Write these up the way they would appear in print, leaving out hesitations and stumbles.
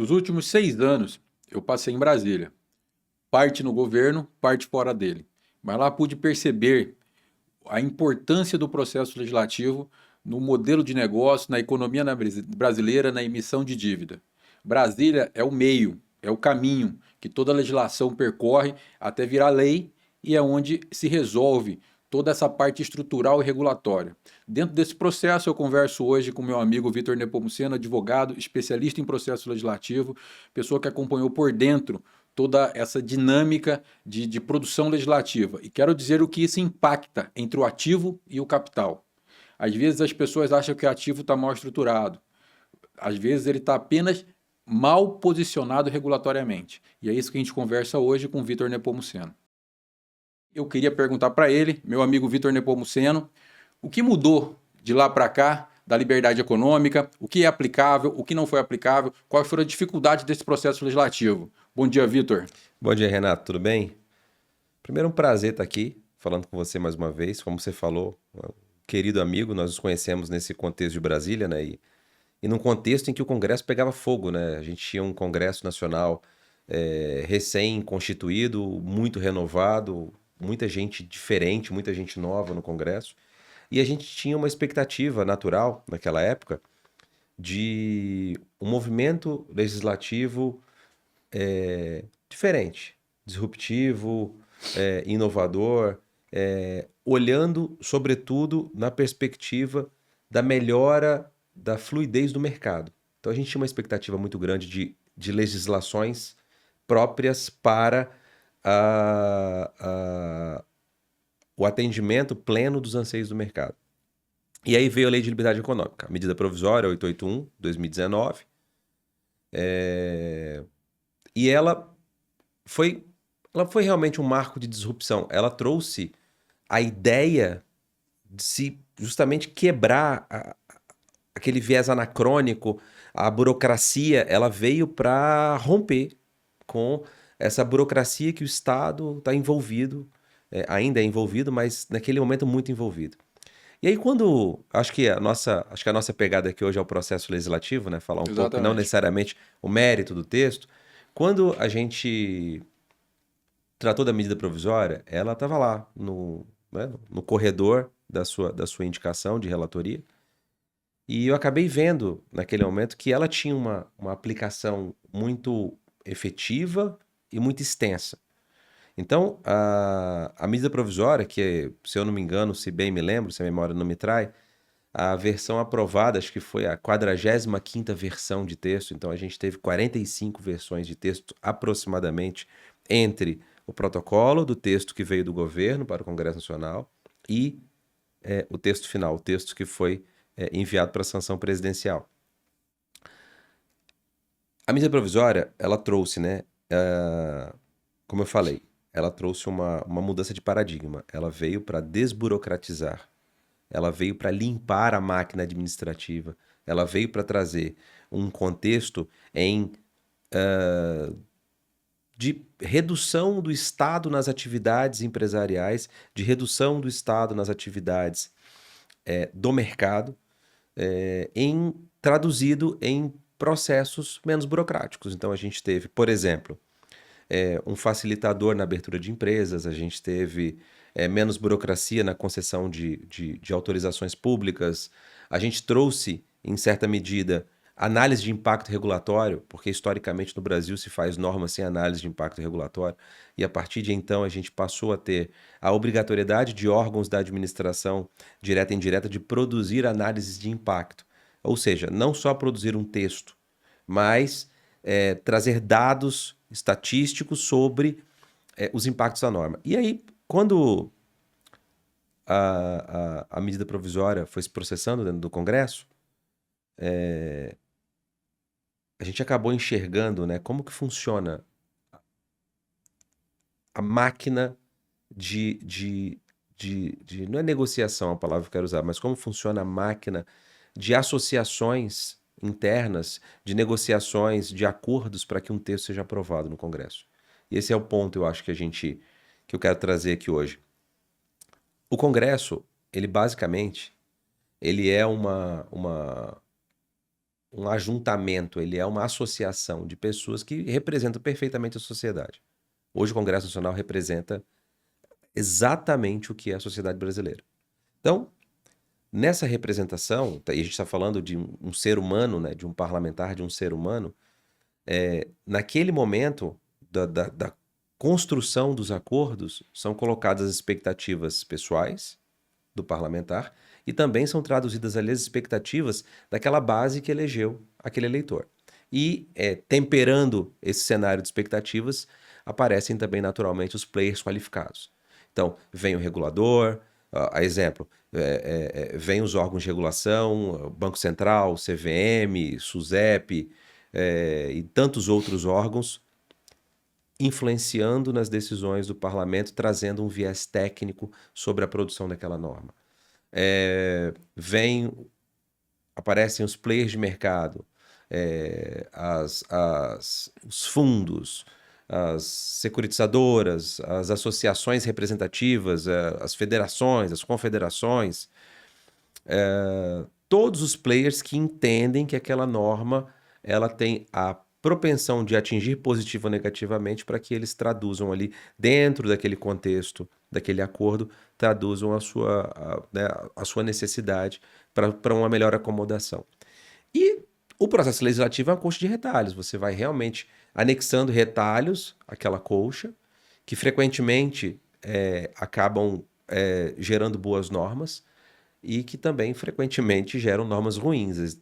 Nos últimos 6 anos, eu passei em Brasília, parte no governo, parte fora dele. Mas lá pude perceber a importância do processo legislativo no modelo de negócio, na economia brasileira, na emissão de dívida. Brasília é o meio, é o caminho que toda legislação percorre até virar lei e é onde se resolve toda essa parte estrutural e regulatória. Dentro desse processo, eu converso hoje com meu amigo Vitor Nepomuceno, advogado, especialista em processo legislativo, pessoa que acompanhou por dentro toda essa dinâmica de produção legislativa. E quero dizer o que isso impacta entre o ativo e o capital. Às vezes as pessoas acham que o ativo está mal estruturado. Às vezes ele está apenas mal posicionado regulatoriamente. E é isso que a gente conversa hoje com o Vitor Nepomuceno. Eu queria perguntar para ele, meu amigo Vitor Nepomuceno, o que mudou de lá para cá da liberdade econômica, o que é aplicável, o que não foi aplicável, quais foram as dificuldades desse processo legislativo. Bom dia, Vitor. Bom dia, Renato, tudo bem? Primeiro, um prazer estar aqui falando com você mais uma vez. Como você falou, um querido amigo, nós nos conhecemos nesse contexto de Brasília, né? E num contexto em que o Congresso pegava fogo, né? A gente tinha um Congresso Nacional recém-constituído, muito renovado, muita gente diferente, muita gente nova no Congresso. E a gente tinha uma expectativa natural, naquela época, de um movimento legislativo diferente, disruptivo, inovador, olhando, sobretudo, na perspectiva da melhora da fluidez do mercado. Então, a gente tinha uma expectativa muito grande de legislações próprias para o atendimento pleno dos anseios do mercado. E aí veio a Lei de Liberdade Econômica, a medida provisória 881, 2019, e ela foi realmente um marco de disrupção. Ela trouxe a ideia de se justamente quebrar aquele viés anacrônico, a burocracia, ela veio para romper com essa burocracia que o Estado está envolvido, ainda é envolvido, mas naquele momento muito envolvido. E aí acho que a nossa pegada aqui hoje é o processo legislativo, né? Falar um pouco, e não Exatamente. necessariamente o mérito do texto. Quando a gente tratou da medida provisória, ela estava lá no corredor da sua indicação de relatoria. E eu acabei vendo, naquele momento, que ela tinha uma aplicação muito efetiva e muito extensa. Então, a medida provisória, que, se eu não me engano, se bem me lembro, se a memória não me trai, a versão aprovada, acho que foi a 45ª versão de texto, então a gente teve 45 versões de texto aproximadamente entre o protocolo do texto que veio do governo para o Congresso Nacional e o texto final, o texto que foi enviado para a sanção presidencial. A medida provisória, ela trouxe, né, como eu falei, ela trouxe uma mudança de paradigma, ela veio para desburocratizar, ela veio para limpar a máquina administrativa, ela veio para trazer um contexto de redução do Estado nas atividades empresariais, de redução do Estado nas atividades do mercado, traduzido em processos menos burocráticos. Então a gente teve, por exemplo, um facilitador na abertura de empresas, a gente teve menos burocracia na concessão de autorizações públicas, a gente trouxe, em certa medida, análise de impacto regulatório, porque historicamente no Brasil se faz norma sem análise de impacto regulatório, e a partir de então a gente passou a ter a obrigatoriedade de órgãos da administração direta e indireta de produzir análises de impacto. Ou seja, não só produzir um texto, mas trazer dados estatísticos sobre os impactos da norma. E aí, quando a medida provisória foi se processando dentro do Congresso, a gente acabou enxergando, né, como que funciona a máquina não é negociação a palavra que eu quero usar, mas como funciona a máquina de associações internas, de negociações, de acordos para que um texto seja aprovado no Congresso. E esse é o ponto, eu acho, que eu quero trazer aqui hoje. O Congresso, ele basicamente, ele é um ajuntamento, ele é uma associação de pessoas que representam perfeitamente a sociedade. Hoje o Congresso Nacional representa exatamente o que é a sociedade brasileira. Então, nessa representação, e a gente está falando de um ser humano, né, de um parlamentar, de um ser humano, naquele momento da construção dos acordos, são colocadas as expectativas pessoais do parlamentar e também são traduzidas ali as expectativas daquela base que elegeu aquele eleitor. E temperando esse cenário de expectativas, aparecem também naturalmente os players qualificados. Então, vem o regulador, a exemplo, vem os órgãos de regulação, Banco Central, CVM, SUSEP e tantos outros órgãos, influenciando nas decisões do parlamento, trazendo um viés técnico sobre a produção daquela norma. Aparecem os players de mercado, os fundos, as securitizadoras, as associações representativas, as federações, as confederações, todos os players que entendem que aquela norma ela tem a propensão de atingir positivo ou negativamente para que eles traduzam ali, dentro daquele contexto, daquele acordo, traduzam a sua necessidade para uma melhor acomodação. E o processo legislativo é uma colcha de retalhos. Você vai realmente anexando retalhos àquela colcha, que frequentemente acabam gerando boas normas e que também frequentemente geram normas ruins.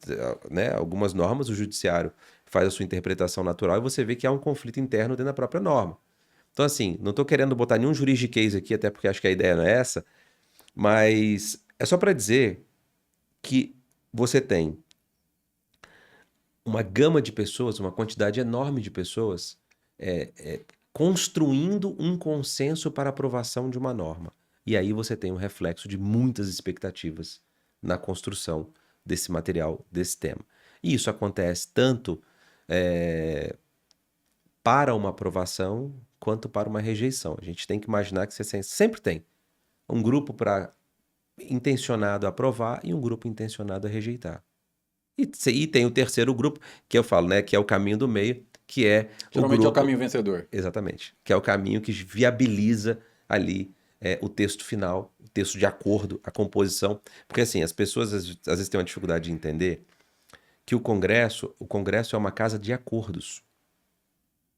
Né? Algumas normas o judiciário faz a sua interpretação natural e você vê que há um conflito interno dentro da própria norma. Então, assim, não estou querendo botar nenhum juridiquês aqui, até porque acho que a ideia não é essa, mas é só para dizer que você tem uma gama de pessoas, uma quantidade enorme de pessoas construindo um consenso para aprovação de uma norma. E aí você tem um reflexo de muitas expectativas na construção desse material, desse tema. E isso acontece tanto para uma aprovação quanto para uma rejeição. A gente tem que imaginar que você sempre tem um grupo intencionado a aprovar e um grupo intencionado a rejeitar. E tem o terceiro grupo, que eu falo, né, que é o caminho do meio, que é Geralmente é o caminho vencedor. Exatamente. Que é o caminho que viabiliza ali o texto final, o texto de acordo, a composição. Porque assim, as pessoas às vezes têm uma dificuldade de entender que o Congresso é uma casa de acordos.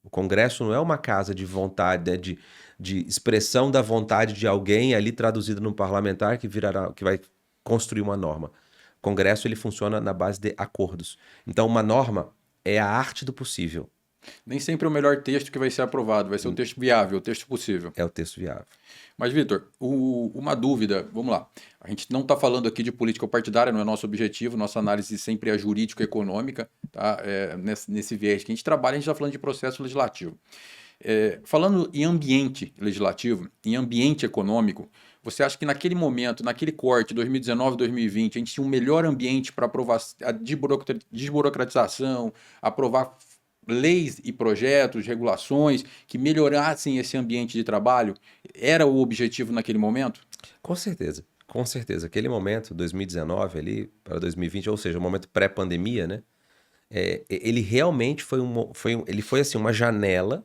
O Congresso não é uma casa de vontade, né, de expressão da vontade de alguém ali traduzida num parlamentar que vai construir uma norma. O Congresso ele funciona na base de acordos. Então, uma norma é a arte do possível. Nem sempre é o melhor texto que vai ser aprovado, vai ser o texto viável, o texto possível. É o texto viável. Mas, Vitor, uma dúvida, vamos lá. A gente não está falando aqui de política partidária, não é nosso objetivo, nossa análise sempre é jurídico-econômica, tá? Nesse viés que a gente trabalha, a gente está falando de processo legislativo. Falando em ambiente legislativo, em ambiente econômico, você acha que naquele momento, naquele corte, 2019, 2020, a gente tinha um melhor ambiente para aprovar a desburocratização, aprovar leis e projetos, regulações que melhorassem esse ambiente de trabalho? Era o objetivo naquele momento? Com certeza, com certeza. Aquele momento, 2019 ali para 2020, ou seja, o momento pré-pandemia, né? Ele realmente foi assim, uma janela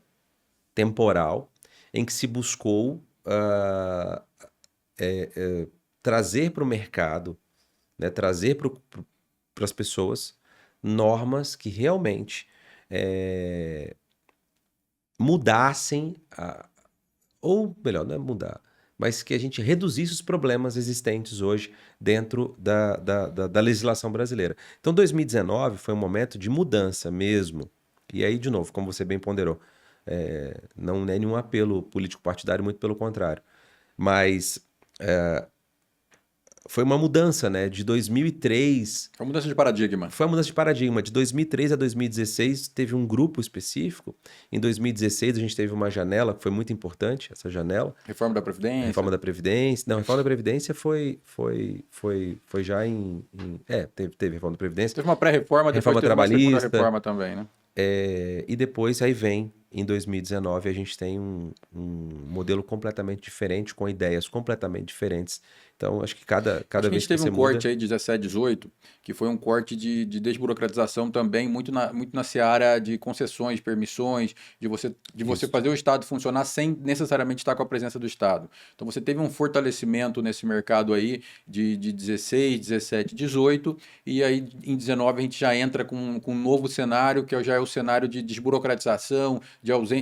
temporal em que se buscou trazer para o mercado, né, trazer para as pessoas normas que realmente mudassem, ou melhor, não é mudar, mas que a gente reduzisse os problemas existentes hoje dentro da legislação brasileira. Então, 2019 foi um momento de mudança mesmo. E aí, de novo, como você bem ponderou, não é nenhum apelo político-partidário, muito pelo contrário. Mas foi uma mudança, né? De 2003... Foi uma mudança de paradigma. Foi uma mudança de paradigma. De 2003 a 2016 teve um grupo específico. Em 2016 a gente teve uma janela que foi muito importante, essa janela. Reforma da Previdência. Reforma da Previdência. Não, reforma da Previdência foi já teve reforma da Previdência. Teve uma pré-reforma, depois reforma teve uma trabalhista. segunda reforma também, né? E depois aí vem em 2019 a gente tem um modelo completamente diferente, com ideias completamente diferentes. Então, acho que cada Acho que a vez gente que teve você um corte muda, aí, 17, 18, que foi um corte de desburocratização também, muito na seara de concessões, permissões, de você isso. fazer o Estado funcionar sem necessariamente estar com a presença do Estado. Então você teve um fortalecimento nesse mercado aí de 16, 17, 18, e aí em 19 a gente já entra com um novo cenário, que já é o cenário de desburocratização,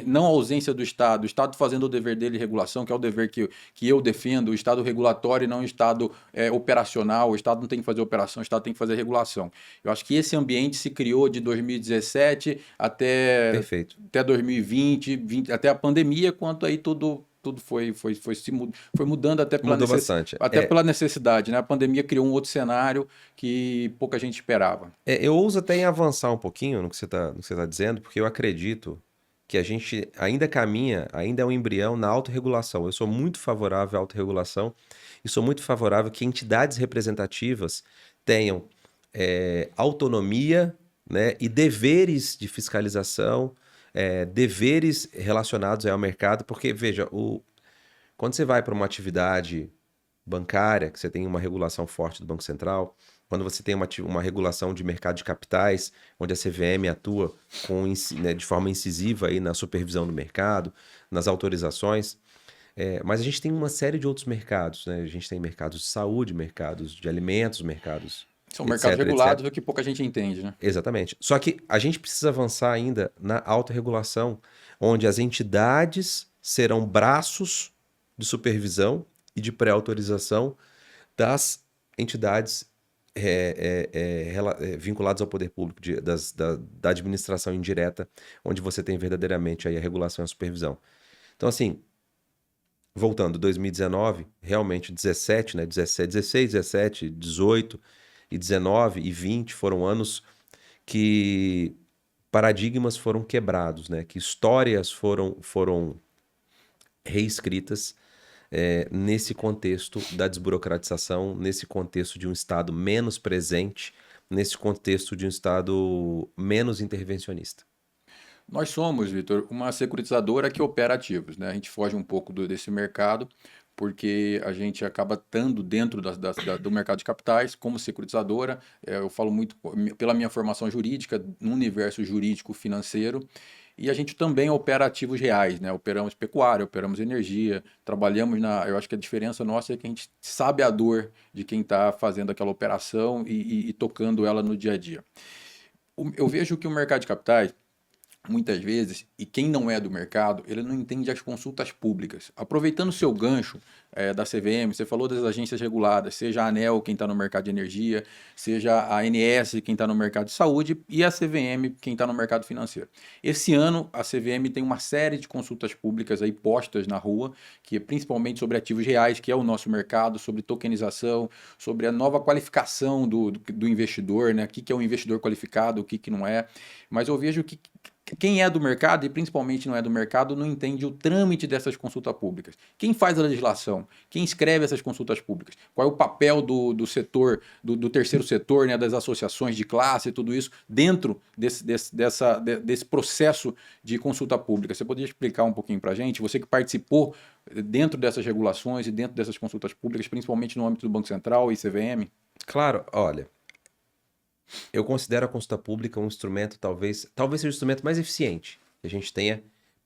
não ausência do Estado, o Estado fazendo o dever dele de regulação, que é o dever que eu defendo, o Estado regulatório e não o Estado operacional, o Estado não tem que fazer operação, o Estado tem que fazer regulação. Eu acho que esse ambiente se criou de 2017 Perfeito. até 2020, até a pandemia, quanto aí tudo foi mudando Mudou bastante. até pela necessidade, né? A pandemia criou um outro cenário que pouca gente esperava. Eu ouso até em avançar um pouquinho no que você tá dizendo, porque eu acredito que a gente ainda caminha, ainda é um embrião na autorregulação. Eu sou muito favorável à autorregulação e sou muito favorável que entidades representativas tenham autonomia, né, e deveres de fiscalização, deveres relacionados ao mercado, porque, veja, quando você vai para uma atividade bancária, que você tem uma regulação forte do Banco Central, quando você tem uma regulação de mercado de capitais, onde a CVM atua né, de forma incisiva aí na supervisão do mercado, nas autorizações, mas a gente tem uma série de outros mercados, né? A gente tem mercados de saúde, mercados de alimentos, mercados, São mercados etc, etc. regulados, o que pouca gente entende, né? Exatamente. Só que a gente precisa avançar ainda na autorregulação, onde as entidades serão braços de supervisão e de pré-autorização das entidades vinculadas ao poder público, da administração indireta, onde você tem verdadeiramente aí a regulação e a supervisão. Então, assim, voltando, 2019, realmente 17, né, 17, 16, 17, 18 e 19 e 20 foram anos que paradigmas foram quebrados, né? Que histórias foram reescritas nesse contexto da desburocratização, nesse contexto de um Estado menos presente, nesse contexto de um Estado menos intervencionista. Nós somos, Vitor, uma securitizadora que opera ativos, né? A gente foge um pouco desse mercado porque a gente acaba estando dentro do mercado de capitais como securitizadora. Eu falo muito pela minha formação jurídica, no universo jurídico financeiro. E a gente também opera ativos reais, né? Operamos pecuária, operamos energia, trabalhamos na. Eu acho que a diferença nossa é que a gente sabe a dor de quem está fazendo aquela operação e tocando ela no dia a dia. Eu vejo que o mercado de capitais muitas vezes, e quem não é do mercado, ele não entende as consultas públicas. Aproveitando o seu gancho da CVM, você falou das agências reguladas, seja a ANEEL, quem está no mercado de energia, seja a ANS, quem está no mercado de saúde, e a CVM, quem está no mercado financeiro. Esse ano, a CVM tem uma série de consultas públicas aí postas na rua, que é principalmente sobre ativos reais, que é o nosso mercado, sobre tokenização, sobre a nova qualificação do investidor, né? O que é um investidor qualificado, o que não é. Mas eu vejo que quem é do mercado, e principalmente não é do mercado, não entende o trâmite dessas consultas públicas. Quem faz a legislação? Quem escreve essas consultas públicas? Qual é o papel do setor, do terceiro setor, né, das associações de classe e tudo isso, dentro desse processo de consulta pública? Você poderia explicar um pouquinho para a gente? Você que participou dentro dessas regulações e dentro dessas consultas públicas, principalmente no âmbito do Banco Central e CVM? Claro, olha, eu considero a consulta pública um instrumento, talvez seja o instrumento mais eficiente que a gente tenha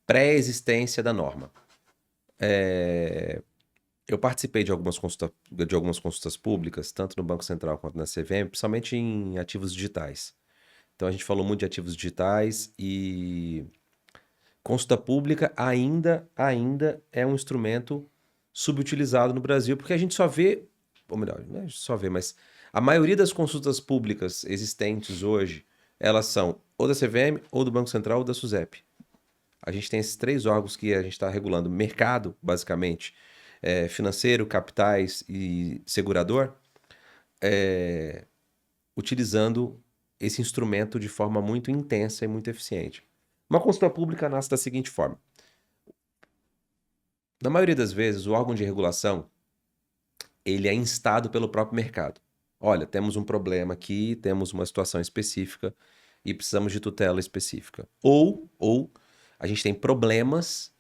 pré-existência da norma. Eu participei de algumas consultas públicas, tanto no Banco Central quanto na CVM, principalmente em ativos digitais. Então a gente falou muito de ativos digitais e consulta pública ainda é um instrumento subutilizado no Brasil, porque a gente só vê, ou melhor, não é só vê, mas a maioria das consultas públicas existentes hoje, elas são ou da CVM, ou do Banco Central, ou da SUSEP. A gente tem esses três órgãos que a gente está regulando mercado, basicamente, financeiro, capitais e segurador, utilizando esse instrumento de forma muito intensa e muito eficiente. Uma consulta pública nasce da seguinte forma. Na maioria das vezes, o órgão de regulação, ele é instado pelo próprio mercado. Olha, temos um problema aqui, temos uma situação específica e precisamos de tutela específica. Ou a gente tem problemas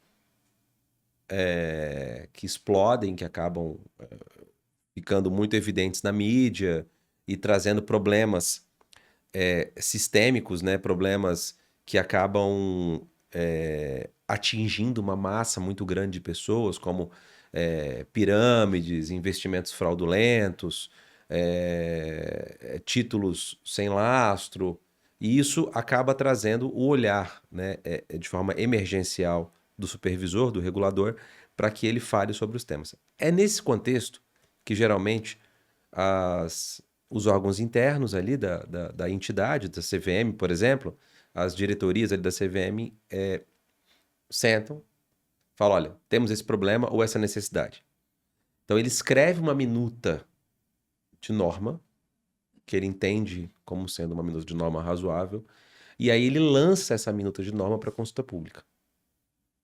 que explodem, que acabam ficando muito evidentes na mídia e trazendo problemas sistêmicos, né? Problemas que acabam atingindo uma massa muito grande de pessoas, como pirâmides, investimentos fraudulentos, títulos sem lastro, e isso acaba trazendo o olhar, né, de forma emergencial do supervisor, do regulador, para que ele fale sobre os temas. É nesse contexto que geralmente os órgãos internos ali da entidade, da CVM, por exemplo, as diretorias ali da CVM sentam, falam, olha, temos esse problema ou essa necessidade. Então ele escreve uma minuta de norma, que ele entende como sendo uma minuta de norma razoável, e aí ele lança essa minuta de norma para consulta pública.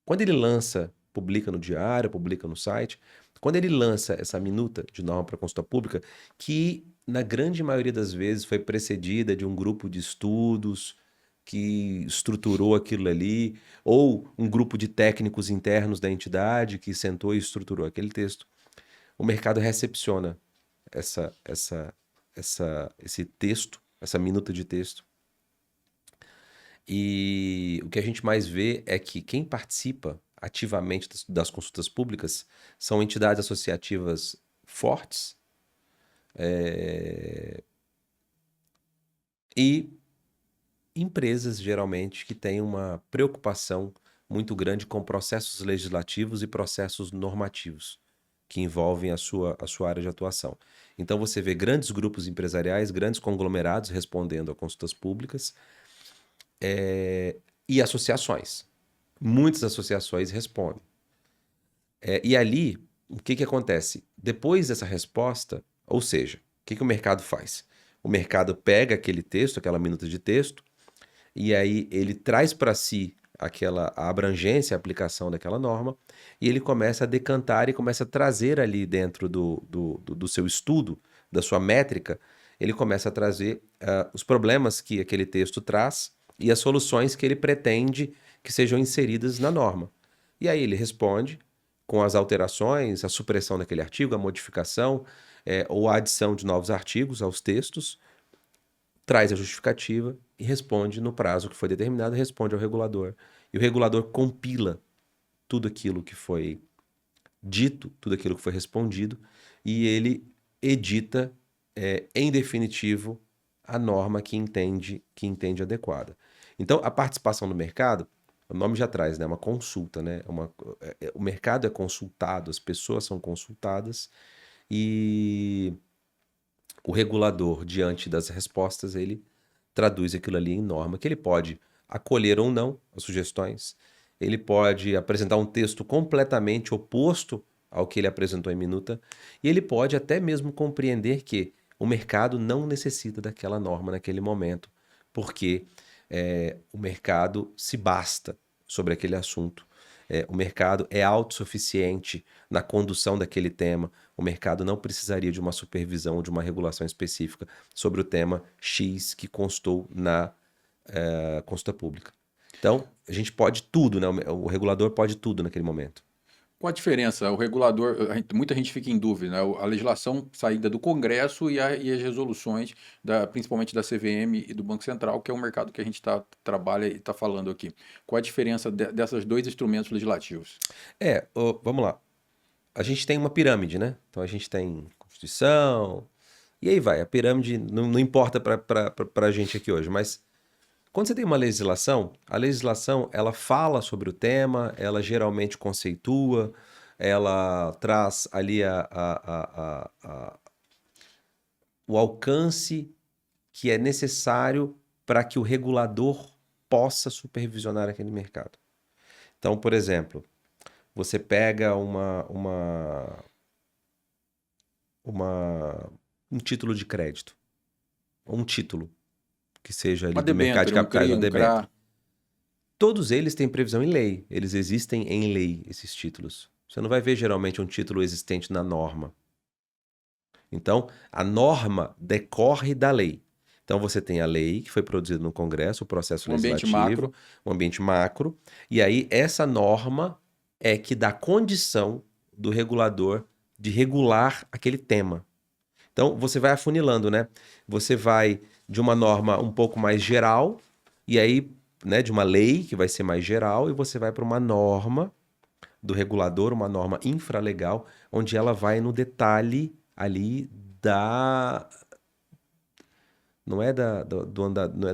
Quando ele lança, publica no diário, publica no site, quando ele lança essa minuta de norma para consulta pública, que na grande maioria das vezes foi precedida de um grupo de estudos que estruturou aquilo ali, ou um grupo de técnicos internos da entidade que sentou e estruturou aquele texto, o mercado recepciona esse texto, essa minuta de texto. E o que a gente mais vê é que quem participa ativamente das consultas públicas são entidades associativas fortes e empresas, geralmente, que têm uma preocupação muito grande com processos legislativos e processos normativos que envolvem a sua área de atuação. Então você vê grandes grupos empresariais, grandes conglomerados respondendo a consultas públicas e associações. Muitas associações respondem. E ali, o que acontece? Depois dessa resposta, ou seja, o que o mercado faz? O mercado pega aquele texto, aquela minuta de texto, e aí ele traz para si a abrangência, a aplicação daquela norma, e ele começa a decantar e começa a trazer ali dentro do seu estudo, da sua métrica, ele começa a trazer os problemas que aquele texto traz e as soluções que ele pretende que sejam inseridas na norma. E aí ele responde com as alterações, a supressão daquele artigo, a modificação ou a adição de novos artigos aos textos, traz a justificativa e responde no prazo que foi determinado, responde ao regulador. E o regulador compila tudo aquilo que foi dito, tudo aquilo que foi respondido, e ele edita, em definitivo, a norma que entende adequada. Então, a participação no mercado, o nome já traz, né? Uma consulta, né? O mercado é consultado, as pessoas são consultadas, e o regulador, diante das respostas, ele traduz aquilo ali em norma, que ele pode acolher ou não as sugestões, ele pode apresentar um texto completamente oposto ao que ele apresentou em minuta, e ele pode até mesmo compreender que o mercado não necessita daquela norma naquele momento, porque o mercado se basta sobre aquele assunto. O mercado é autossuficiente na condução daquele tema. O mercado não precisaria de uma supervisão ou de uma regulação específica sobre o tema X que constou na consulta pública. Então, a gente pode tudo, né? O regulador pode tudo naquele momento. Qual a diferença? O regulador, muita gente fica em dúvida, né? A legislação saída do Congresso e as resoluções, principalmente da CVM e do Banco Central, que é o mercado que a gente trabalha e está falando aqui. Qual a diferença dessas dois instrumentos legislativos? Vamos lá. A gente tem uma pirâmide, né? Então a gente tem Constituição, e aí vai. A pirâmide não importa para a gente aqui hoje, mas quando você tem uma legislação, a legislação ela fala sobre o tema, ela geralmente conceitua, ela traz ali o alcance que é necessário para que o regulador possa supervisionar aquele mercado. Então, por exemplo, você pega um título de crédito, ou um título que seja ali do mercado de capitais, um um debênture. CRA. Todos eles têm previsão em lei, eles existem em lei, esses títulos. Você não vai ver geralmente um título existente na norma. Então, a norma decorre da lei. Então você tem a lei que foi produzida no Congresso, o processo Um ambiente legislativo, macro. um ambiente macro, e aí essa norma é que dá condição do regulador de regular aquele tema. Então você vai afunilando, né? Você vai de uma norma um pouco mais geral, e aí, né, de uma lei que vai ser mais geral, e você vai para uma norma do regulador, uma norma infralegal, onde ela vai no detalhe ali da. Não é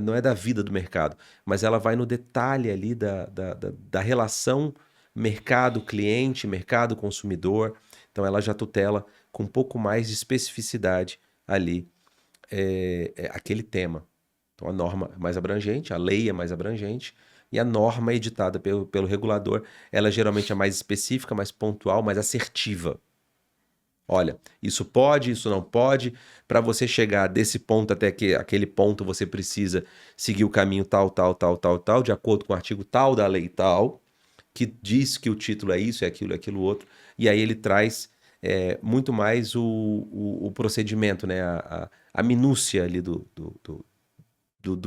não é da vida do mercado, mas ela vai no detalhe ali da relação mercado-cliente, mercado-consumidor. Então ela já tutela com um pouco mais de especificidade ali aquele tema. Então a norma é mais abrangente, a lei é mais abrangente, e a norma editada pelo regulador, ela geralmente é mais específica, mais pontual, mais assertiva. Olha, isso pode, isso não pode. Para você chegar desse ponto até aquele ponto, você precisa seguir o caminho tal, tal, tal, tal, tal, de acordo com o artigo tal da lei tal, que diz que o título é isso, é aquilo outro. E aí ele traz muito mais o procedimento, né? A minúcia ali do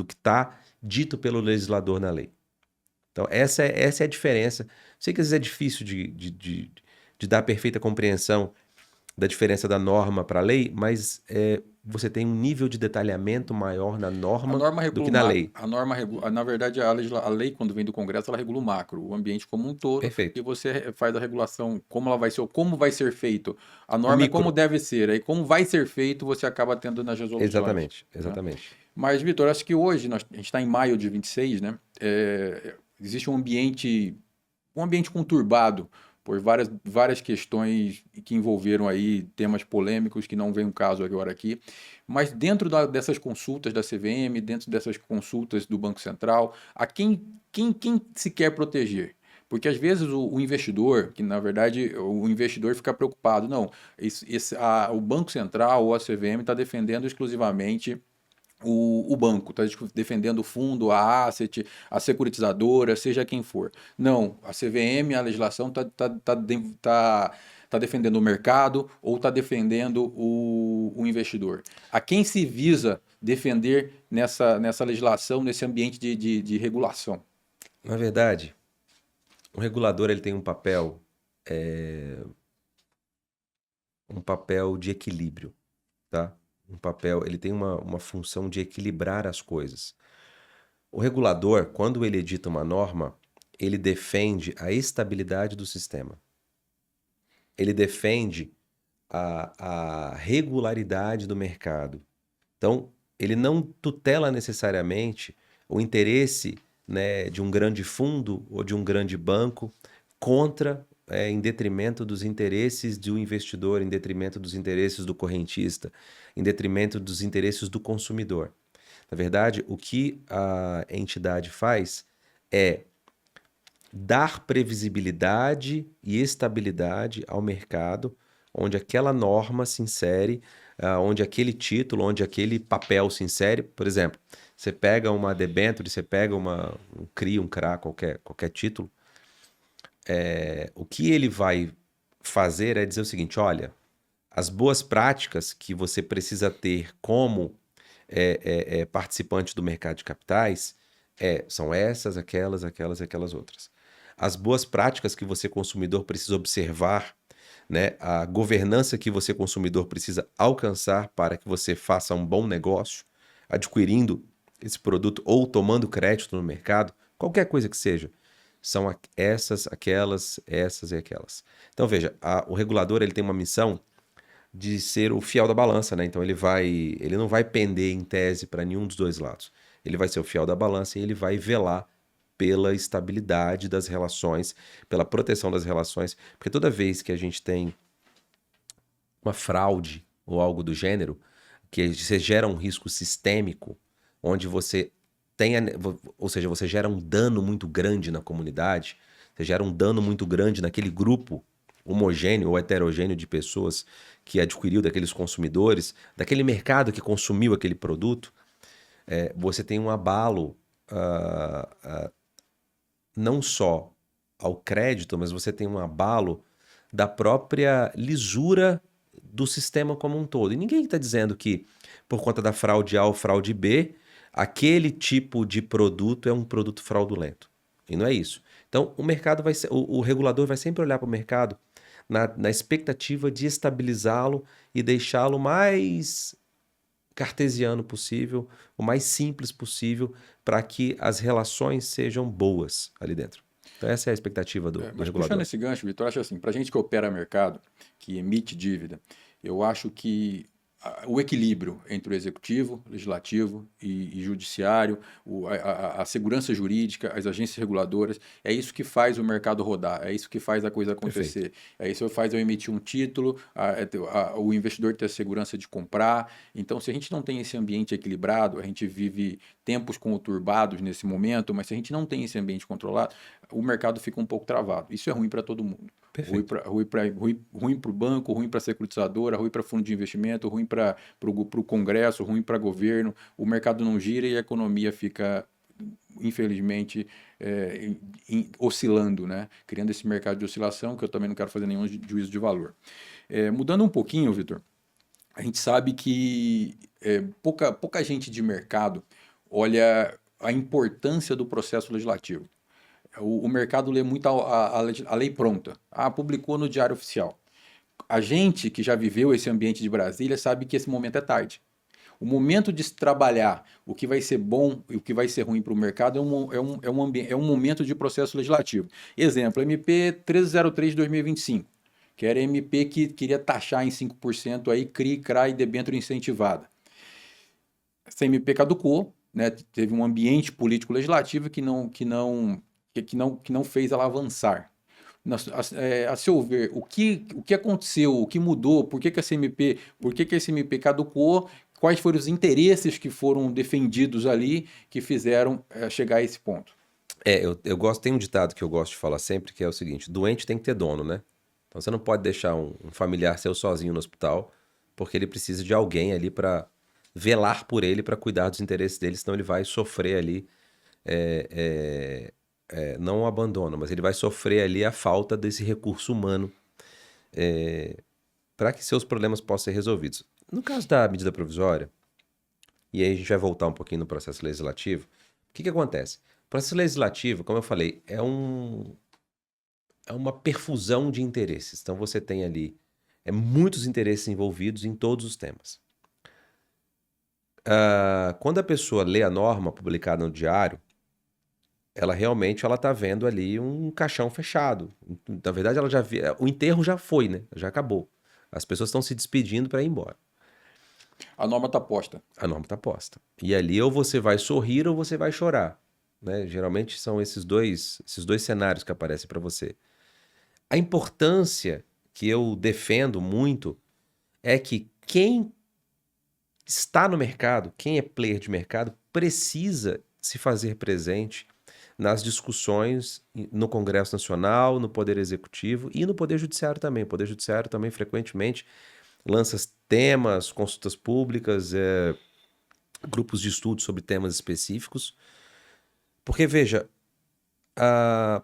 que está dito pelo legislador na lei. Então, essa é a diferença. Sei que às vezes é difícil de dar perfeita compreensão da diferença da norma para a lei, mas você tem um nível de detalhamento maior na A norma norma do regula que o na macro. lei. A norma regula, na verdade, a lei, quando vem do Congresso, ela regula o macro, o ambiente como um todo, e Perfeito. você faz a regulação, como ela vai ser, como vai ser feito. A O norma é como micro. deve ser, aí como vai ser feito, você acaba tendo nas resoluções. Exatamente, Né? exatamente. Mas, Vitor, acho que hoje, a gente está em maio de 26, né? Existe um ambiente conturbado por várias questões que envolveram aí temas polêmicos que não vem o caso agora aqui. Mas dentro dessas consultas da CVM, dentro dessas consultas do Banco Central, quem se quer proteger? Porque às vezes o investidor, que na verdade o investidor fica preocupado, não, o Banco Central ou a CVM está defendendo exclusivamente o banco, está defendendo o fundo, a asset, a securitizadora, seja quem for. Não, a CVM, a legislação tá defendendo o mercado ou está defendendo o investidor. A quem se visa defender nessa legislação, nesse ambiente de regulação? Na verdade, o regulador ele tem um papel de equilíbrio, tá? Ele tem uma função de equilibrar as coisas. O regulador, quando ele edita uma norma, ele defende a estabilidade do sistema. Ele defende a regularidade do mercado. Então, ele não tutela necessariamente o interesse, né, de um grande fundo ou de um grande banco em detrimento dos interesses do investidor, em detrimento dos interesses do correntista, em detrimento dos interesses do consumidor. Na verdade, o que a entidade faz é dar previsibilidade e estabilidade ao mercado, onde aquela norma se insere, onde aquele título, onde aquele papel se insere. Por exemplo, você pega uma debênture, você pega um CRI, um CRA, qualquer título, o que ele vai fazer é dizer o seguinte: olha, as boas práticas que você precisa ter como participante do mercado de capitais são essas, aquelas outras. As boas práticas que você, consumidor, precisa observar, né? A governança que você, consumidor, precisa alcançar para que você faça um bom negócio, adquirindo esse produto ou tomando crédito no mercado, qualquer coisa que seja. São essas, aquelas, essas e aquelas. Então, veja, o regulador ele tem uma missão de ser o fiel da balança, né? Então ele não vai pender em tese para nenhum dos dois lados. Ele vai ser o fiel da balança e ele vai velar pela estabilidade das relações, pela proteção das relações, porque toda vez que a gente tem uma fraude ou algo do gênero, que você gera um risco sistêmico, onde você tenha, ou seja, você gera um dano muito grande na comunidade, você gera um dano muito grande naquele grupo homogêneo ou heterogêneo de pessoas que adquiriu daqueles consumidores, daquele mercado que consumiu aquele produto, você tem um abalo não só ao crédito, mas você tem um abalo da própria lisura do sistema como um todo. E ninguém está dizendo que, por conta da fraude A ou fraude B, aquele tipo de produto é um produto fraudulento. E não é isso. Então, o mercado vai ser, o regulador vai sempre olhar para o mercado na expectativa de estabilizá-lo e deixá-lo mais cartesiano possível, o mais simples possível, para que as relações sejam boas ali dentro. Então, essa é a expectativa do Mas puxando regulador. esse gancho, Vitor, eu acho assim, para a gente que opera mercado, que emite dívida, eu acho que o equilíbrio entre o executivo, legislativo e judiciário, a segurança jurídica, as agências reguladoras, é isso que faz o mercado rodar, é isso que faz a coisa Perfeito. acontecer, é isso que faz eu emitir um título, o investidor ter a segurança de comprar. Então, se a gente não tem esse ambiente equilibrado, a gente vive tempos conturbados nesse momento, mas se a gente não tem esse ambiente controlado, o mercado fica um pouco travado. Isso é ruim para todo mundo. Perfeito. Ruim para o banco, ruim para a securitizadora, ruim para fundo de investimento, ruim para o Congresso, ruim para governo. O mercado não gira e a economia fica, infelizmente, oscilando, né? Criando esse mercado de oscilação, que eu também não quero fazer nenhum juízo de valor. Mudando um pouquinho, Vitor, a gente sabe que pouca gente de mercado olha a importância do processo legislativo. O mercado lê muito a lei pronta. Publicou no Diário Oficial. A gente que já viveu esse ambiente de Brasília sabe que esse momento é tarde. O momento de se trabalhar o que vai ser bom e o que vai ser ruim para o mercado é um momento de processo legislativo. Exemplo, MP 1303 de 2025, que era MP que queria taxar em 5% aí CRI, CRA e debênture incentivada. Essa MP caducou, né? Teve um ambiente político legislativo que não fez ela avançar. A seu ver, o que aconteceu, o que mudou, por que esse MP caducou, quais foram os interesses que foram defendidos ali que fizeram chegar a esse ponto? Eu gosto, tem um ditado que eu gosto de falar sempre, que é o seguinte: doente tem que ter dono, né? Então você não pode deixar um familiar seu sozinho no hospital, porque ele precisa de alguém ali para velar por ele, para cuidar dos interesses dele, senão ele vai sofrer ali, não o abandono, mas ele vai sofrer ali a falta desse recurso humano para que seus problemas possam ser resolvidos. No caso da medida provisória, e aí a gente vai voltar um pouquinho no processo legislativo, o que acontece? O processo legislativo, como eu falei, é uma perfusão de interesses. Então você tem ali muitos interesses envolvidos em todos os temas. Quando a pessoa lê a norma publicada no diário, ela realmente está vendo ali um caixão fechado. Na verdade, o enterro já foi, né? Já acabou. As pessoas estão se despedindo para ir embora. A norma está posta. A norma está posta. E ali ou você vai sorrir ou você vai chorar, né? Geralmente são esses dois cenários que aparecem para você. A importância que eu defendo muito é que quem está no mercado, quem é player de mercado, precisa se fazer presente nas discussões no Congresso Nacional, no Poder Executivo e no Poder Judiciário também. O Poder Judiciário também frequentemente lança temas, consultas públicas, grupos de estudo sobre temas específicos. Porque, veja, a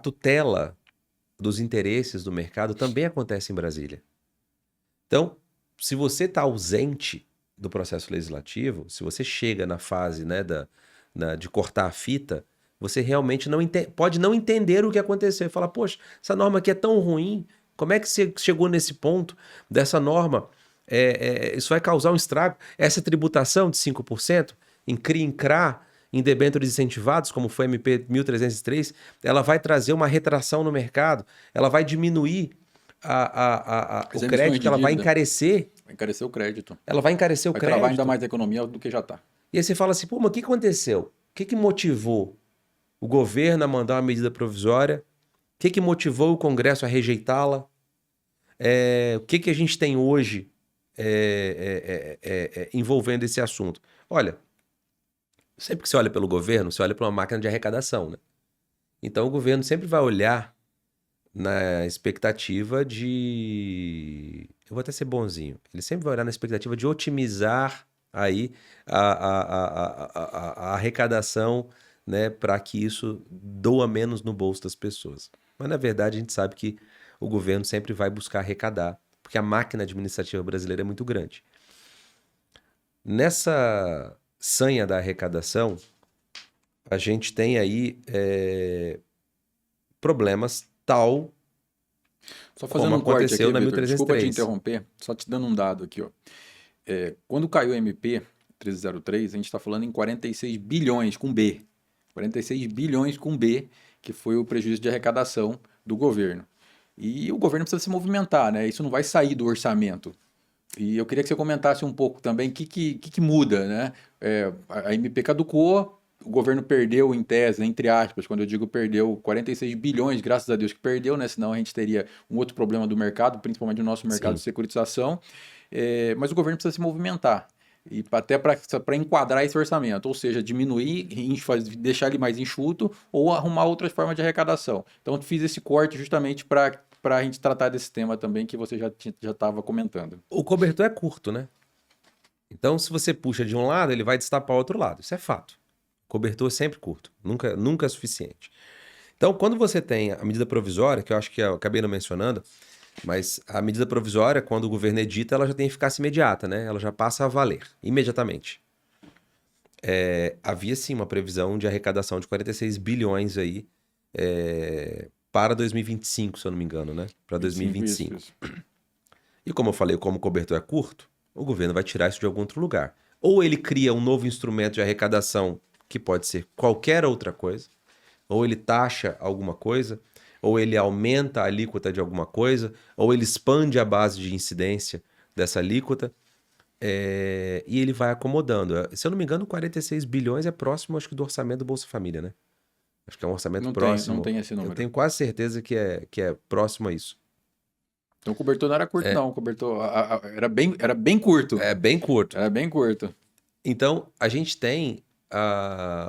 tutela dos interesses do mercado também acontece em Brasília. Então, se você está ausente do processo legislativo, se você chega na fase, né, de cortar a fita, você realmente pode não entender o que aconteceu. Fala, poxa, essa norma aqui é tão ruim, como é que você chegou nesse ponto dessa norma? Isso vai causar um estrago. Essa tributação de 5% em CRI, em CRA, em debêntures incentivados, como foi a MP 1303, ela vai trazer uma retração no mercado, ela vai diminuir o crédito, ela vai encarecer. Vai encarecer o crédito. Ela vai encarecer o crédito. Vai travar ainda mais a economia do que já está. E aí você fala assim, pô, mas o que aconteceu? O que motivou o governo a mandar uma medida provisória? O que motivou o Congresso a rejeitá-la? O que a gente tem hoje envolvendo esse assunto? Olha, sempre que você olha pelo governo, você olha para uma máquina de arrecadação, né? Então o governo sempre vai olhar na expectativa de... Eu vou até ser bonzinho. Ele sempre vai olhar na expectativa de otimizar aí a arrecadação, né, para que isso doa menos no bolso das pessoas. Mas, na verdade, a gente sabe que o governo sempre vai buscar arrecadar, porque a máquina administrativa brasileira é muito grande. Nessa sanha da arrecadação, a gente tem aí problemas tal Só como fazendo um corte aqui, aconteceu na Vitor, desculpa te 1303. interromper, só te dando um dado aqui, ó. Quando caiu o MP 1303, a gente está falando em 46 bilhões com B. 46 bilhões com B, que foi o prejuízo de arrecadação do governo. E o governo precisa se movimentar, né? Isso não vai sair do orçamento. E eu queria que você comentasse um pouco também o que muda, né? A MP caducou, o governo perdeu, em tese, entre aspas, quando eu digo perdeu, 46 bilhões, graças a Deus que perdeu, né? Senão a gente teria um outro problema do mercado, principalmente do nosso mercado Sim. de securitização. Mas o governo precisa se movimentar. E até para enquadrar esse orçamento, ou seja, diminuir, deixar ele mais enxuto ou arrumar outras formas de arrecadação. Então, eu fiz esse corte justamente para a gente tratar desse tema também que você já estava comentando. O cobertor é curto, né? Então, se você puxa de um lado, ele vai destapar o outro lado. Isso é fato. O cobertor é sempre curto, nunca é suficiente. Então, quando você tem a medida provisória, que eu acho que eu acabei não mencionando, mas a medida provisória, quando o governo edita, ela já tem eficácia imediata, né? Ela já passa a valer imediatamente. Havia sim uma previsão de arrecadação de 46 bilhões aí para 2025, se eu não me engano, né? Para 2025. Isso. E como eu falei, como o cobertor é curto, o governo vai tirar isso de algum outro lugar. Ou ele cria um novo instrumento de arrecadação, que pode ser qualquer outra coisa, ou ele taxa alguma coisa, ou ele aumenta a alíquota de alguma coisa, ou ele expande a base de incidência dessa alíquota, e ele vai acomodando. Se eu não me engano, 46 bilhões é próximo, acho que, do orçamento do Bolsa Família, né? Acho que é um orçamento próximo. Não tem esse Eu número. tenho quase certeza que é próximo a isso. Então o cobertor não era curto, não. O cobertor era bem curto. É bem curto. Era bem curto. Então, a gente tem...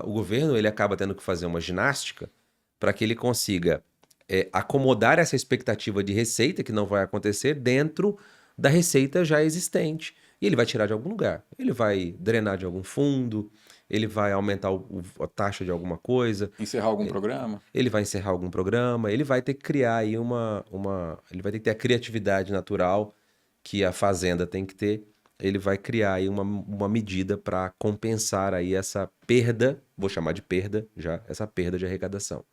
o governo ele acaba tendo que fazer uma ginástica para que ele consiga acomodar essa expectativa de receita, que não vai acontecer, dentro da receita já existente. E ele vai tirar de algum lugar. Ele vai drenar de algum fundo, ele vai aumentar a taxa de alguma coisa. Encerrar algum programa. Ele vai encerrar algum programa, ele vai ter que criar aí ele vai ter que ter a criatividade natural que a fazenda tem que ter. Ele vai criar aí uma medida para compensar aí essa perda, vou chamar de perda já, essa perda de arrecadação.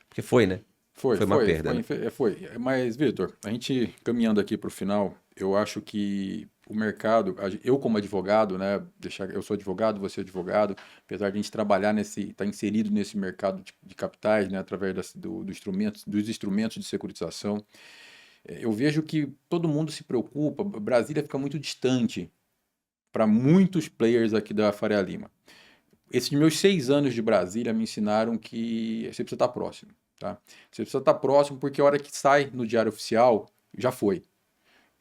Porque foi, né? Foi uma perda, né? Foi. Mas, Vitor, a gente caminhando aqui para o final, eu acho que o mercado, eu como advogado, né, eu sou advogado, você é advogado, apesar de a gente trabalhar estar inserido nesse mercado de capitais, né, através dos instrumentos de securitização, eu vejo que todo mundo se preocupa, Brasília fica muito distante para muitos players aqui da Faria Lima. Esses meus 6 anos de Brasília me ensinaram que você precisa estar próximo, tá? Você precisa estar próximo porque a hora que sai no Diário Oficial, já foi.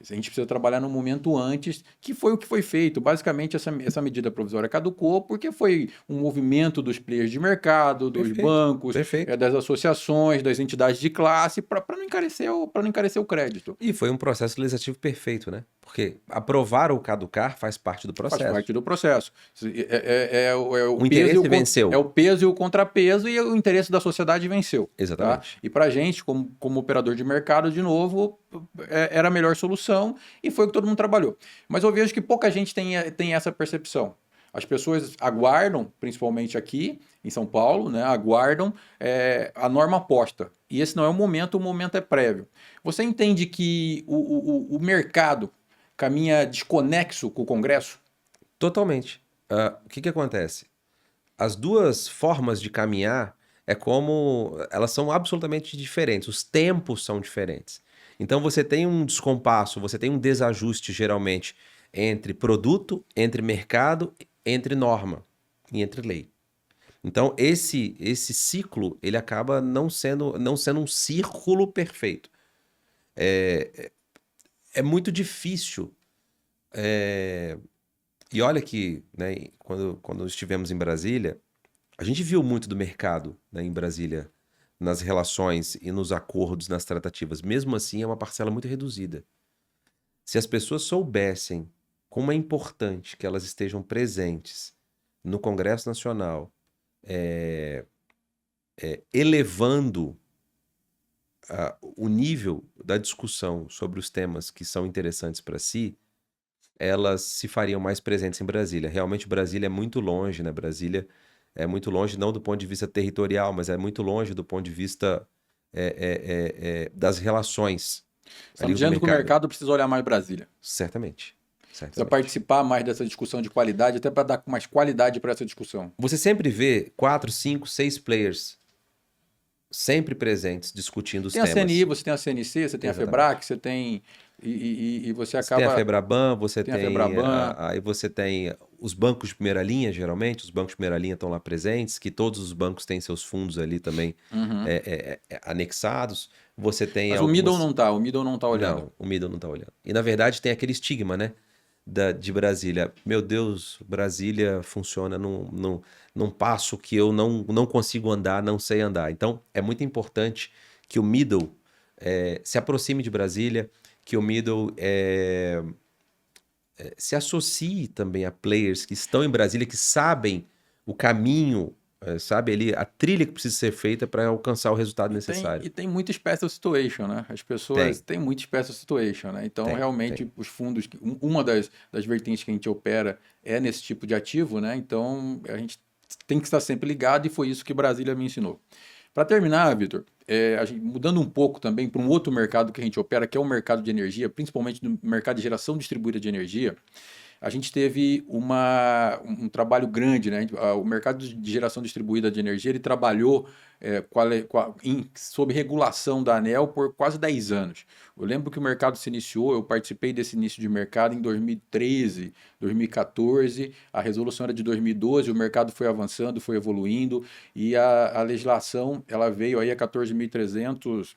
A gente precisa trabalhar no momento antes, que foi o que foi feito. Basicamente, essa medida provisória caducou porque foi um movimento dos players de mercado, dos bancos, das associações, das entidades de classe, para não encarecer o crédito. E foi um processo legislativo perfeito, né? Porque aprovar ou caducar faz parte do processo. Faz parte do processo. O interesse venceu. É o peso e o contrapeso, e o interesse da sociedade venceu. Exatamente. Tá? E para a gente, como operador de mercado, de novo, era a melhor solução e foi o que todo mundo trabalhou. Mas eu vejo que pouca gente tem essa percepção. As pessoas aguardam, principalmente aqui em São Paulo, né, aguardam a norma posta. E esse não é o momento é prévio. Você entende que o mercado caminha desconexo com o Congresso? Totalmente. O que acontece? As duas formas de caminhar elas são absolutamente diferentes. Os tempos são diferentes. Então você tem um descompasso, você tem um desajuste geralmente entre produto, entre mercado, entre norma e entre lei. Então esse ciclo ele acaba não sendo um círculo perfeito. É muito difícil. E olha que, né, quando estivemos em Brasília, a gente viu muito do mercado, né, em Brasília, nas relações e nos acordos, nas tratativas. Mesmo assim, é uma parcela muito reduzida. Se as pessoas soubessem como é importante que elas estejam presentes no Congresso Nacional, elevando o nível da discussão sobre os temas que são interessantes para si, elas se fariam mais presentes em Brasília. Realmente Brasília é muito longe, né? Brasília é muito longe, não do ponto de vista territorial, mas é muito longe do ponto de vista das relações Você está me ali do dizendo que o mercado. mercado precisa olhar mais Brasília. Certamente, Precisa certamente. participar mais dessa discussão de qualidade, até para dar mais qualidade para essa discussão. Você sempre vê 4, 5, 6 players sempre presentes discutindo os Tem a CNI, temas. você tem a CNC, você tem a Exatamente. FEBRAC, você tem. E você Você tem a acaba. Febraban, você Tem a tem FEBRABAN. aí você tem os bancos de primeira linha, geralmente, os bancos de primeira linha estão lá presentes, que todos os bancos têm seus fundos ali também Uhum. anexados. Você tem Mas o middle algumas. não tá, o middle não tá olhando. Não, o Middle não está olhando. E na verdade tem aquele estigma, né? De Brasília. Meu Deus, Brasília funciona num passo que eu não consigo andar, não sei andar. Então é muito importante que o Middle se aproxime de Brasília, que o Middle se associe também a players que estão em Brasília, que sabem o caminho, sabe ali, a trilha que precisa ser feita para alcançar o resultado necessário. E tem muita special situation, né? As pessoas Tem, têm muita special situation, né? Então, tem. realmente, os fundos, uma das vertentes que a gente opera é nesse tipo de ativo, né? Então, a gente tem que estar sempre ligado e foi isso que Brasília me ensinou. Para terminar, Vitor, mudando um pouco também para um outro mercado que a gente opera, que é o mercado de energia, principalmente no mercado de geração distribuída de energia, a gente teve um trabalho grande, né? O mercado de geração distribuída de energia, ele trabalhou sob regulação da ANEEL por quase 10 anos. Eu lembro que o mercado se iniciou, eu participei desse início de mercado em 2013, 2014, a resolução era de 2012, o mercado foi avançando, foi evoluindo, e a legislação ela veio aí a 14.300,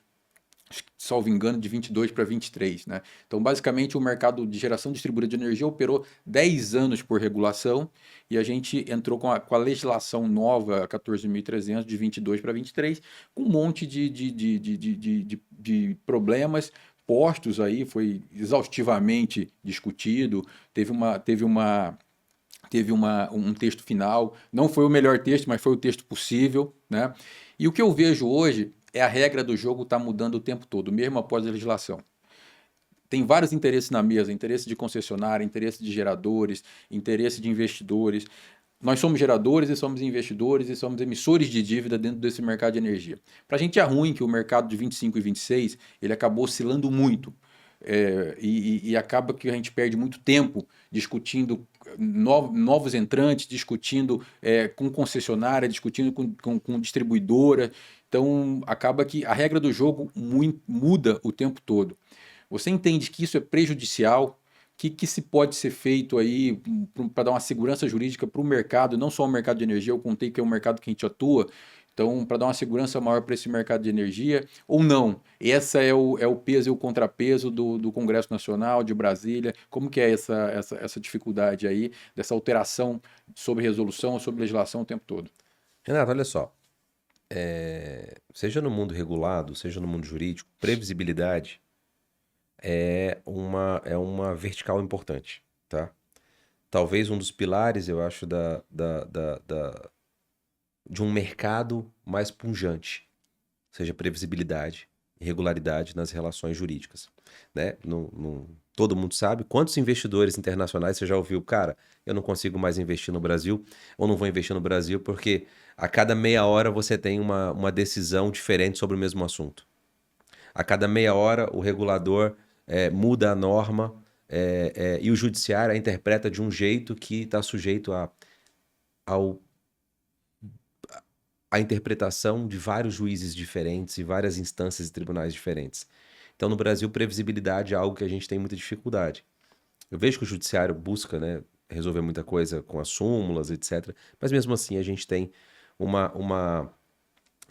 salvo engano, de 22 para 23, né? Então, basicamente, o mercado de geração distribuída de energia operou 10 anos por regulação e a gente entrou com a legislação nova, 14.300, de 22 para 23, com um monte de problemas postos aí, foi exaustivamente discutido, um texto final, não foi o melhor texto, mas foi o texto possível, né? E o que eu vejo hoje é a regra do jogo está mudando o tempo todo, mesmo após a legislação. Tem vários interesses na mesa, interesse de concessionária, interesse de geradores, interesse de investidores. Nós somos geradores e somos investidores e somos emissores de dívida dentro desse mercado de energia. Para a gente é ruim que o mercado de 25 e 26 ele acabou oscilando muito. E acaba que a gente perde muito tempo discutindo novos entrantes, discutindo com concessionária, discutindo com distribuidora. Então, acaba que a regra do jogo muda o tempo todo. Você entende que isso é prejudicial? O que se pode ser feito aí para dar uma segurança jurídica para o mercado, não só o mercado de energia, eu contei que é um mercado que a gente atua, então, para dar uma segurança maior para esse mercado de energia, ou não? Essa é o peso e o contrapeso do Congresso Nacional, de Brasília. Como que é essa dificuldade aí, dessa alteração sobre resolução, sobre legislação o tempo todo? Renato, olha só. Seja no mundo regulado, seja no mundo jurídico, previsibilidade é uma vertical importante, tá? Talvez um dos pilares, eu acho, de um mercado mais pujante, seja previsibilidade e regularidade nas relações jurídicas, né? Todo mundo sabe quantos investidores internacionais você já ouviu, cara, eu não consigo mais investir no Brasil, ou não vou investir no Brasil porque a cada meia hora você tem uma decisão diferente sobre o mesmo assunto. A cada meia hora o regulador muda a norma e o judiciário a interpreta de um jeito que está sujeito ao a interpretação de vários juízes diferentes e várias instâncias e tribunais diferentes. Então, no Brasil, previsibilidade é algo que a gente tem muita dificuldade. Eu vejo que o judiciário busca, né, resolver muita coisa com as súmulas, etc. Mas mesmo assim, a gente tem uma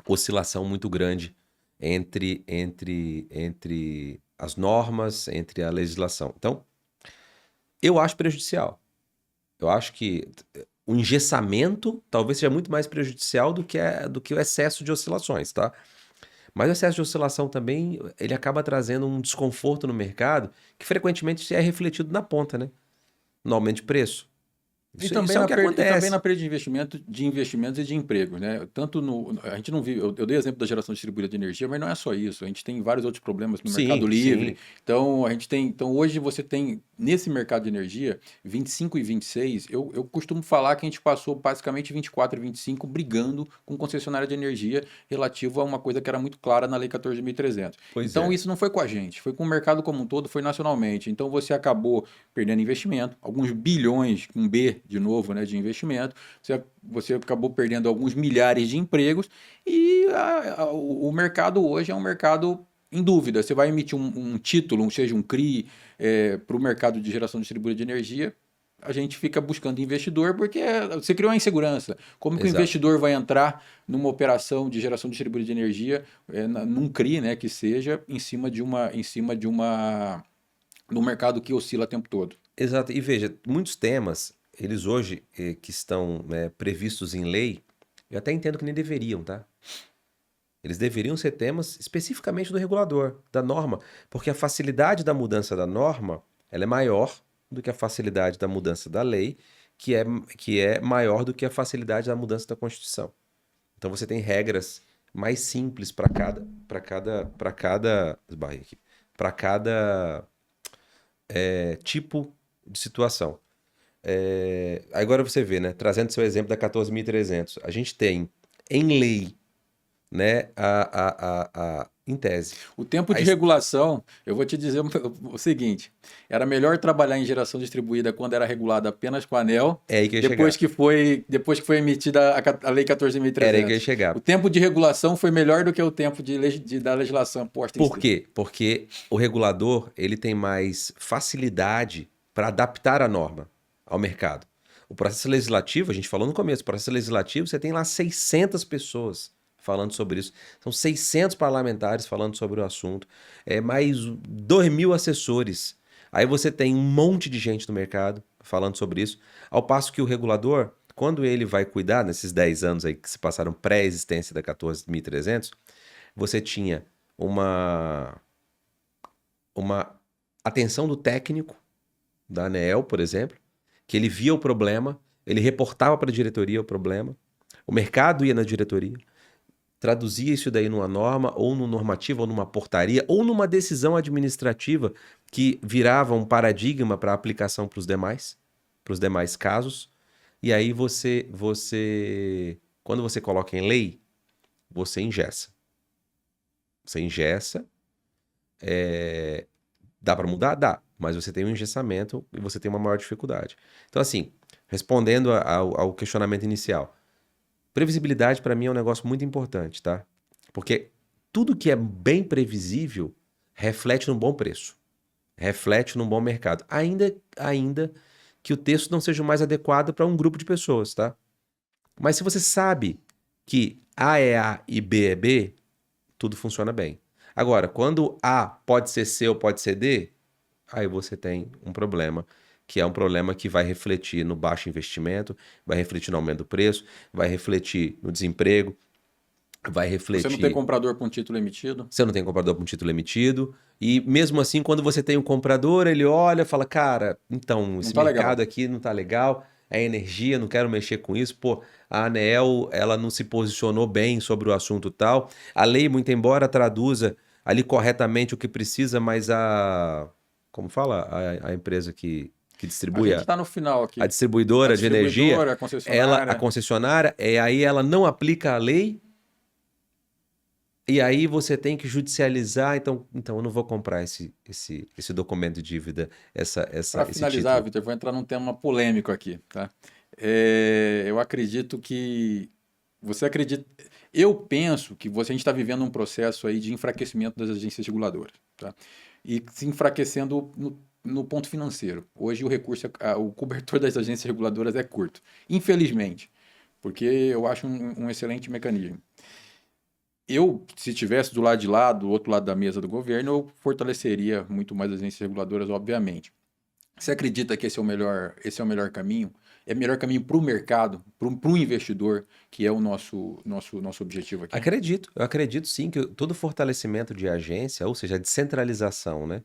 oscilação muito grande entre as normas, entre a legislação. Então, eu acho prejudicial. Eu acho que o engessamento talvez seja muito mais prejudicial do que o excesso de oscilações, tá? Mas o excesso de oscilação também, ele acaba trazendo um desconforto no mercado que frequentemente é refletido na ponta, né? No aumento de preço. E Isso, também, isso é o que e também acontece. na perda de investimentos e de empregos, né? Tanto no, a gente não vive, eu dei exemplo da geração distribuída de energia, mas não é só isso. A gente tem vários outros problemas no Mercado Sim, Livre. sim. Então, então hoje você tem, nesse mercado de energia, 25 e 26, eu costumo falar que a gente passou basicamente 24 e 25 brigando com concessionária de energia relativo a uma coisa que era muito clara na Lei 14.300. Pois Então, é. isso não foi com a gente, foi com o mercado como um todo, foi nacionalmente. Então, você acabou perdendo investimento, alguns bilhões, com B de novo, né, de investimento, você acabou perdendo alguns milhares de empregos e o mercado hoje é um mercado em dúvida. Você vai emitir um título, seja um CRI, para o mercado de geração distribuída de energia, a gente fica buscando investidor porque você criou uma insegurança. Como que o Exato. investidor vai entrar numa operação de geração distribuída de energia, num CRI, né, que seja, em cima de uma no mercado que oscila o tempo todo? Exato. E veja, muitos temas, eles hoje que estão, né, previstos em lei, eu até entendo que nem deveriam, tá? Eles deveriam ser temas especificamente do regulador, da norma, porque a facilidade da mudança da norma, ela é maior do que a facilidade da mudança da lei, que é maior do que a facilidade da mudança da Constituição. Então você tem regras mais simples esbarrei aqui, para cada tipo de situação. Agora você vê, né? Trazendo seu exemplo da 14.300, a gente tem em lei, né? Em tese. O tempo A de es- regulação, eu vou te dizer o seguinte: era melhor trabalhar em geração distribuída quando era regulada apenas com a ANEEL, É aí que eu ia chegar. depois que foi emitida a Lei Era aí que eu ia 14.300. O chegar. tempo de regulação foi melhor do que o tempo da legislação posta em Por si. quê? Porque o regulador ele tem mais facilidade para adaptar a norma ao mercado. O processo legislativo, a gente falou no começo, o processo legislativo, você tem lá 600 pessoas falando sobre isso. São 600 parlamentares falando sobre o assunto. Mais 2.000 assessores. Aí você tem um monte de gente no mercado falando sobre isso. Ao passo que o regulador, quando ele vai cuidar, nesses 10 anos aí que se passaram pré-existência da 14.300, você tinha uma, uma atenção do técnico da ANEEL, por exemplo, que ele via o problema, ele reportava para a diretoria o problema, o mercado ia na diretoria, traduzia isso daí numa norma, ou numa normativa, ou numa portaria, ou numa decisão administrativa que virava um paradigma para aplicação para os demais casos. E aí quando você coloca em lei, você engessa. Você engessa. Dá para mudar? Dá. Mas você tem um engessamento e você tem uma maior dificuldade. Então, assim, respondendo ao questionamento inicial, previsibilidade para mim é um negócio muito importante, tá? Porque tudo que é bem previsível reflete num bom preço, reflete num bom mercado. Ainda que o texto não seja o mais adequado para um grupo de pessoas, tá? Mas se você sabe que A é A e B é B, tudo funciona bem. Agora, quando A pode ser C ou pode ser D, aí você tem um problema, que é um problema que vai refletir no baixo investimento, vai refletir no aumento do preço, vai refletir no desemprego, vai Você não tem refletir. comprador com título emitido? Você não tem comprador com título emitido, e mesmo assim, quando você tem um comprador, ele olha e fala: cara, então, Não esse tá legal. mercado aqui não tá legal, é energia, não quero mexer com isso. Pô, a ANEEL, ela não se posicionou bem sobre o assunto tal. A lei, muito embora traduza ali corretamente o que precisa, mas como fala? A empresa que A distribui gente está no final a aqui. A distribuidora de energia, distribuidora, a a concessionária. concessionária, aí ela não aplica a lei. E aí você tem que judicializar, então eu não vou comprar esse documento de dívida, Para esse finalizar, título. Vitor, vou entrar num tema polêmico aqui, tá? Eu acredito que você acredita. Eu penso que a gente está vivendo um processo aí de enfraquecimento das agências reguladoras, tá? E se enfraquecendo no ponto financeiro. Hoje o recurso, o cobertor das agências reguladoras é curto, infelizmente, porque eu acho um excelente mecanismo. Eu, se estivesse do lado de lá, do outro lado da mesa do governo, eu fortaleceria muito mais as agências reguladoras, obviamente. Você acredita que esse é o melhor caminho? É o melhor caminho para o mercado, para o investidor, que é o nosso objetivo aqui? Eu acredito sim que todo fortalecimento de agência, ou seja, a descentralização, né,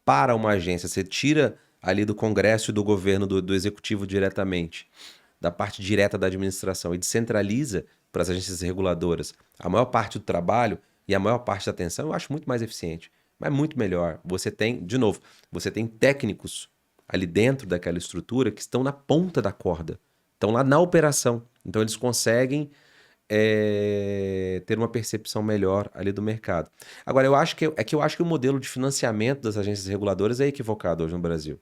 para uma agência, você tira ali do Congresso e do governo, do Executivo diretamente, da parte direta da administração, e descentraliza para as agências reguladoras a maior parte do trabalho e a maior parte da atenção, eu acho muito mais eficiente, mas muito melhor. Você tem, de novo, você tem técnicos ali dentro daquela estrutura que estão na ponta da corda, estão lá na operação. Então eles conseguem ter uma percepção melhor ali do mercado. Agora, eu acho que o modelo de financiamento das agências reguladoras é equivocado hoje no Brasil.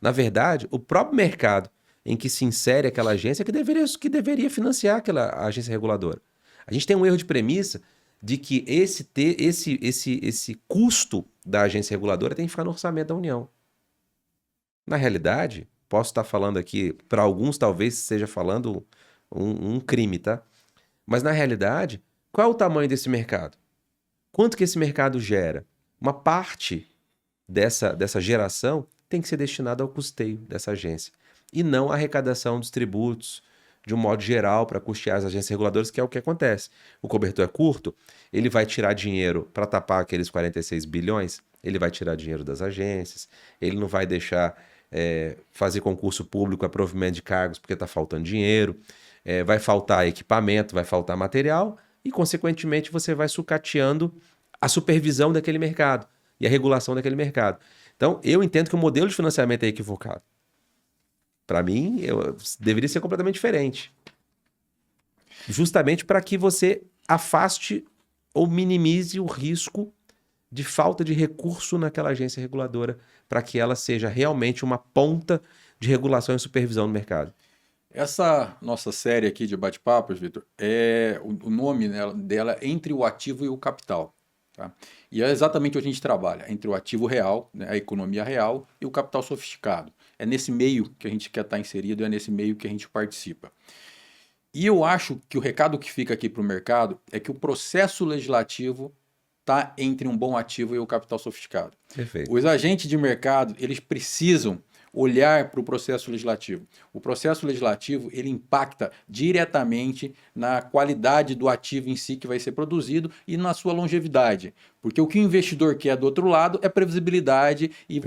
Na verdade, o próprio mercado em que se insere aquela agência que deveria financiar aquela agência reguladora. A gente tem um erro de premissa de que esse custo da agência reguladora tem que ficar no orçamento da União. Na realidade, posso estar falando aqui, para alguns talvez esteja falando um crime, tá? Mas na realidade, qual é o tamanho desse mercado? Quanto que esse mercado gera? Uma parte dessa geração tem que ser destinada ao custeio dessa agência e não à arrecadação dos tributos, de um modo geral, para custear as agências reguladoras, que é o que acontece. O cobertor é curto, ele vai tirar dinheiro para tapar aqueles 46 bilhões, ele vai tirar dinheiro das agências, ele não vai deixar fazer concurso público a provimento de cargos porque está faltando dinheiro, vai faltar equipamento, vai faltar material e, consequentemente, você vai sucateando a supervisão daquele mercado e a regulação daquele mercado. Então, eu entendo que o modelo de financiamento é equivocado. Para mim, deveria ser completamente diferente. Justamente para que você afaste ou minimize o risco de falta de recurso naquela agência reguladora, para que ela seja realmente uma ponta de regulação e supervisão no mercado. Essa nossa série aqui de bate-papos, Vitor, o nome dela é Entre o Ativo e o Capital. Tá? E é exatamente onde a gente trabalha, entre o ativo real, né, a economia real, e o capital sofisticado. É nesse meio que a gente quer estar inserido, é nesse meio que a gente participa. E eu acho que o recado que fica aqui para o mercado é que o processo legislativo está entre um bom ativo e o capital sofisticado. Perfeito. Os agentes de mercado, eles precisam olhar para o processo legislativo. O processo legislativo, ele impacta diretamente na qualidade do ativo em si que vai ser produzido e na sua longevidade. Porque o que o investidor quer do outro lado é previsibilidade e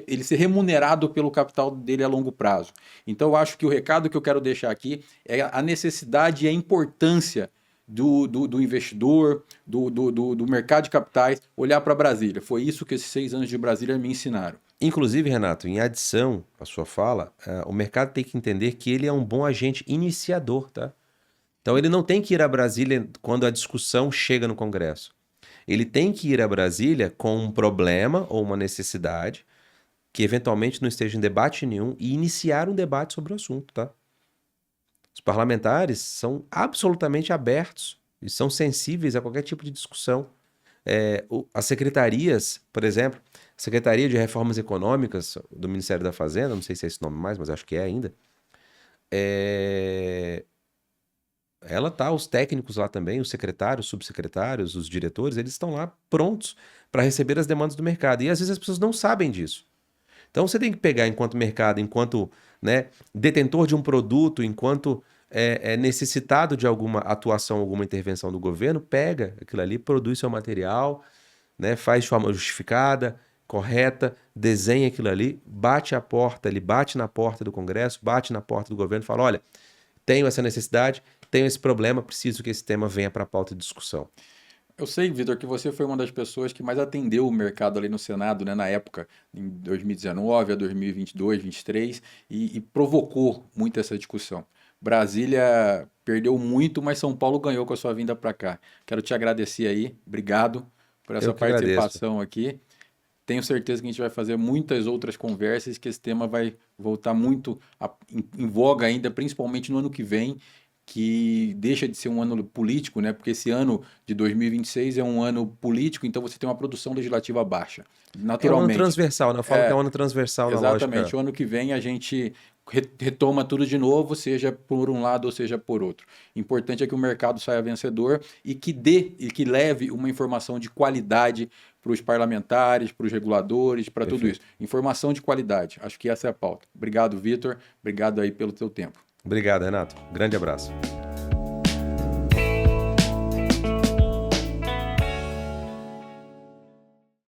ele ser remunerado pelo capital dele a longo prazo. Então eu acho que o recado que eu quero deixar aqui é a necessidade e a importância do investidor, do mercado de capitais, olhar para Brasília. Foi isso que esses 6 anos de Brasília me ensinaram. Inclusive, Renato, em adição à sua fala, o mercado tem que entender que ele é um bom agente iniciador, tá? Então ele não tem que ir a Brasília quando a discussão chega no Congresso. Ele tem que ir a Brasília com um problema ou uma necessidade que eventualmente não esteja em debate nenhum e iniciar um debate sobre o assunto, tá? Os parlamentares são absolutamente abertos e são sensíveis a qualquer tipo de discussão. As secretarias, por exemplo, a Secretaria de Reformas Econômicas do Ministério da Fazenda, não sei se é esse nome mais, mas acho que é ainda, ela tá, os técnicos lá também, os secretários, subsecretários, os diretores, eles estão lá prontos para receber as demandas do mercado. E às vezes as pessoas não sabem disso. Então você tem que pegar enquanto mercado, enquanto, né, detentor de um produto, enquanto necessitado de alguma atuação, alguma intervenção do governo, pega aquilo ali, produz seu material, né, faz de forma justificada, correta, desenha aquilo ali, bate a porta, ele bate na porta do Congresso, bate na porta do governo e fala, olha, tenho essa necessidade, tenho esse problema, preciso que esse tema venha para a pauta de discussão. Eu sei, Vitor, que você foi uma das pessoas que mais atendeu o mercado ali no Senado, né, na época, em 2019 a 2022, 2023, e provocou muito essa discussão. Brasília perdeu muito, mas São Paulo ganhou com a sua vinda para cá. Quero te agradecer aí, obrigado por essa participação aqui. Tenho certeza que a gente vai fazer muitas outras conversas, que esse tema vai voltar muito em voga ainda, principalmente no ano que vem, que deixa de ser um ano político, né? Porque esse ano de 2026 é um ano político, então você tem uma produção legislativa baixa, naturalmente. É um ano transversal, né? Eu falo que é um ano transversal na lógica. Exatamente. O ano que vem a gente retoma tudo de novo, seja por um lado ou seja por outro. Importante é que o mercado saia vencedor e que leve uma informação de qualidade para os parlamentares, para os reguladores, para tudo isso. Informação de qualidade. Acho que essa é a pauta. Obrigado, Vitor. Obrigado aí pelo teu tempo. Obrigado, Renato. Grande abraço.